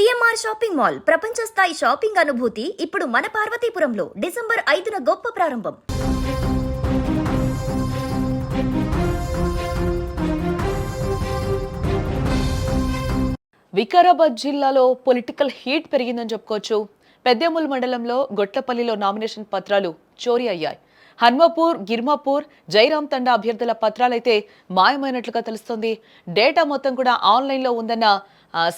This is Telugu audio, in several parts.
సిఎంఆర్ షాపింగ్ మాల్ ప్రపంచ స్థాయి షాపింగ్ అనుభూతి ఇప్పుడు మన పార్వతీపురంలో డిసెంబర్ 5న గొప్ప ప్రారంభం. వికారాబాద్ జిల్లాలో పొలిటికల్ హీట్ పెరిగిందని చెప్పుకోవచ్చు. పెద్దేముల్ మండలంలో గొట్లపల్లిలో నామినేషన్ పత్రాలు చోరీ అయ్యాయి. హన్మపూర్, గిర్మాపూర్, జైరాం తండా అభ్యర్థుల పత్రాలైతే మాయమైనట్లుగా తెలుస్తోంది. డేటా మొత్తం కూడా ఆన్లైన్లో ఉందన్న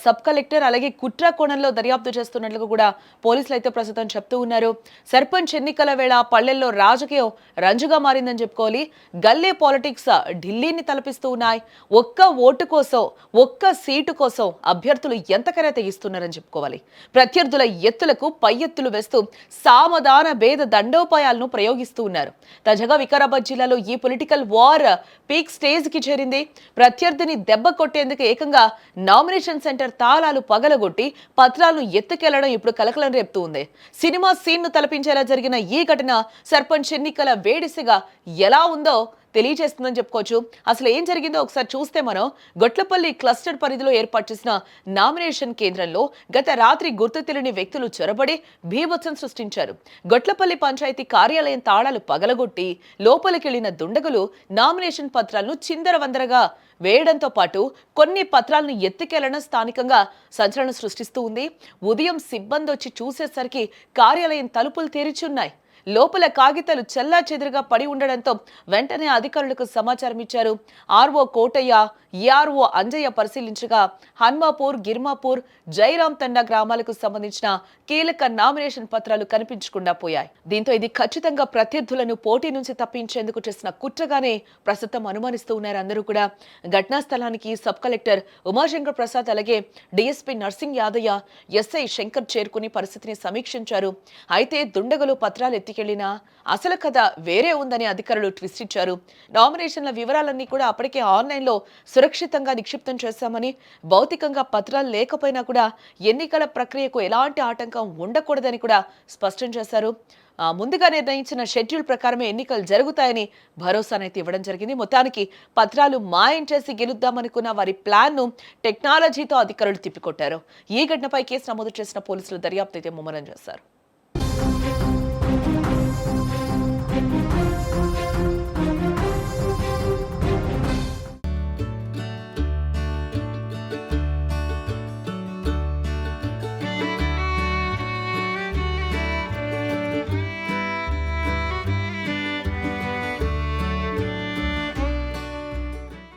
సబ్ కలెక్టర్ అలాగే కుట్ర కోణంలో దర్యాప్తు చేస్తున్నట్లుగా కూడా పోలీసులు అయితే ప్రస్తుతం చెప్తూ ఉన్నారు. సర్పంచ్ ఎన్నికల వేళ పల్లెల్లో రాజకీయం రంజుగా మారిందని చెప్పుకోవాలి. గల్లీ పాలిటిక్స్ ఢిల్లీని తలపిస్తూ ఉన్నాయి. ఒక్క ఓటు కోసం, ఒక్క సీటు కోసం అభ్యర్థులు ఎంతకైనా తెగిస్తున్నారని చెప్పుకోవాలి. ప్రత్యర్థుల ఎత్తులకు పై ఎత్తులు వేస్తూ సామధాన భేద దండోపాయాలను ప్రయోగిస్తూ ఉన్నారు. తాజాగా వికారాబాద్ జిల్లాలో ఈ పొలిటికల్ వార్ పీక్ స్టేజ్ కి చేరింది. ప్రత్యర్థిని దెబ్బ కొట్టేందుకు ఏకంగా నామినేషన్ సెంటర్ తాళాలు పగలగొట్టి పత్రాలను ఎత్తుకెళ్లడం ఇప్పుడు కలకలం రేపుతూ ఉంది. సినిమా సీన్ ను తలపించేలా జరిగిన ఈ ఘటన సర్పంచ్ ఎన్నికల వేడిసిగా ఎలా ఉందో తెలియజేస్తుందని చెప్పుకోవచ్చు. అసలు ఏం జరిగిందో ఒకసారి చూస్తే మనం గొట్లపల్లి క్లస్టర్ పరిధిలో ఏర్పాటు చేసిన నామినేషన్ కేంద్రంలో గత రాత్రి గుర్తు తెలియని వ్యక్తులు చొరబడి భీభత్సం సృష్టించారు. గొట్లపల్లి పంచాయతీ కార్యాలయం తాళాలు పగలగొట్టి లోపలికెళ్లిన దుండగులు నామినేషన్ పత్రాలను చిందరవందరగా వేయడంతో పాటు కొన్ని పత్రాలను ఎత్తుకెళ్లడం స్థానికంగా సంచలనం సృష్టిస్తూ ఉంది. ఉదయం సిబ్బంది వచ్చి చూసేసరికి కార్యాలయం తలుపులు తెరిచున్నాయి. లోపల కాగితాలు చెల్లా చెదురుగా పడి ఉండడంతో వెంటనే అధికారులకు సమాచారం ఇచ్చారు. ఆర్ఓ కోటయ్య, ఏఆర్ఓ అంజయ్య పరిశీలించగా హన్మాపూర్, గిర్మాపూర్, జైరాం తండా గ్రామాలకు సంబంధించిన కీలక నామినేషన్ పత్రాలు కనిపించకుండా పోయాయి. దీంతో ఇది ఖచ్చితంగా ప్రత్యర్థులను పోటీ నుంచి తప్పించేందుకు చేసిన కుట్రగానే ప్రస్తుతం అనుమానిస్తూ ఉన్నారు అందరూ కూడా. ఘటనా స్థలానికి సబ్ కలెక్టర్ ఉమాశంకర్ ప్రసాద్ అలాగే డీఎస్పీ నర్సింగ్ యాదయ్య, ఎస్ఐ శంకర్ చేరుకుని పరిస్థితిని సమీక్షించారు. అయితే దుండగులు పత్రాలు ఎత్తికెళ్లినా అసలు కథ వేరే ఉందని అధికారులు ట్విస్ట్ ఇచ్చారు. నామినేషన్ల వివరాలన్నీ కూడా అప్పటికే ఆన్లైన్లో సురక్షితంగా నిక్షిప్తం చేశామని, భౌతికంగా పత్రాలు లేకపోయినా కూడా ఎన్నికల ప్రక్రియకు ఎలాంటి ఆటంకం ఉండకూడదని కూడా స్పష్టం చేశారు. ముందుగా నిర్ణయించిన షెడ్యూల్ ప్రకారమే ఎన్నికలు జరుగుతాయని భరోసానైతే ఇవ్వడం జరిగింది. మొత్తానికి పత్రాలు మాయం చేసి గెలుద్దామనుకున్న వారి ప్లాన్ ను టెక్నాలజీతో అధికారులు తిప్పికొట్టారు. ఈ ఘటనపై కేసు నమోదు చేసిన పోలీసులు దర్యాప్తు అయితే ముమ్మరం చేశారు.